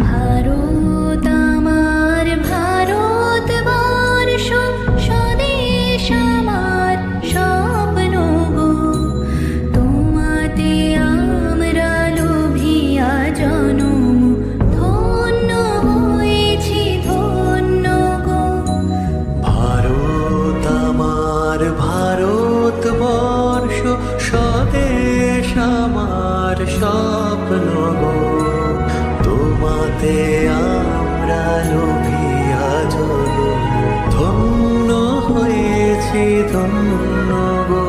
ভারত আমার ভারতবর্ষ, স্বদেশ আমার স্বপ্ন গো। তোমাতে আমরা লোভিয়া জনম, ধন্য হয়েছি ধন্য গো। ভারত আমার ভারতবর্ষ, স্বদেশ আমার স্বপ্ন গো। তোমাতে আমরা লোভিয়া জনম, ধন্য হয়েছি ধন্য গো।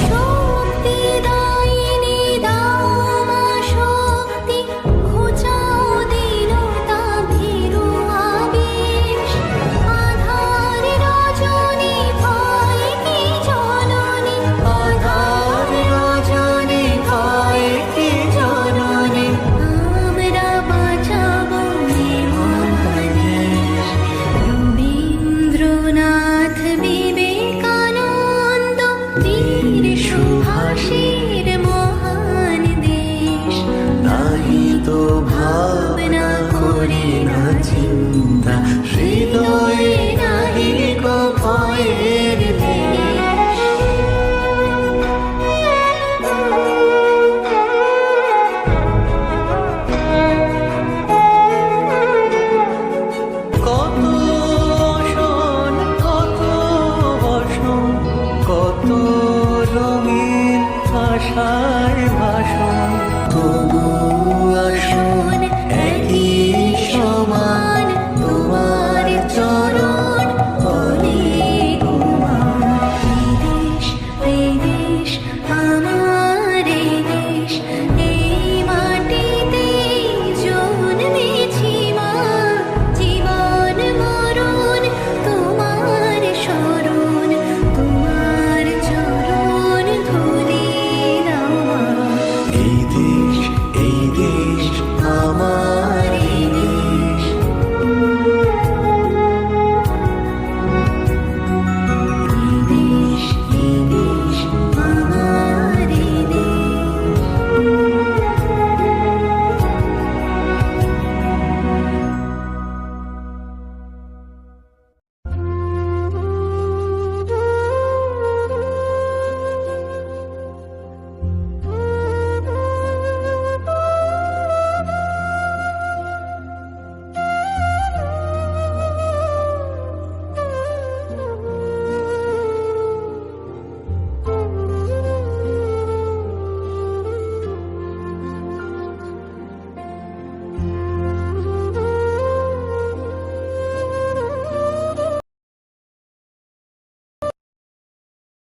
শক্তি দায়িনী দাও মা শক্তি, ঘুচাও দীনতা ভীরু আবেশ। আধার রজনী ভয় কি জননী, আধার রজনী ভয় কি জননী, আমরা বাঁচাবো এ মহাদেশ। রবীন্দ্রনাথ বিবেকানন্দ বীর সুভাষের মহান দেশ। নাহি তো ভাবনা করি না চিন্তা, হৃদয়ে নাহি গো ভয়ের লেশ। কত অসন কত বসন, কত রঙিন আশায় ভাষণ, তবু আসন একই সমান তোমার চরণ বলে তোমার। এই দেশ আমার এই দেশ, এই মাটিতে জন্মেছি মা। জীবন মরণ তোমার শরণ, তোমার চরণ ধুলি দাও মা। এই দেশ আমার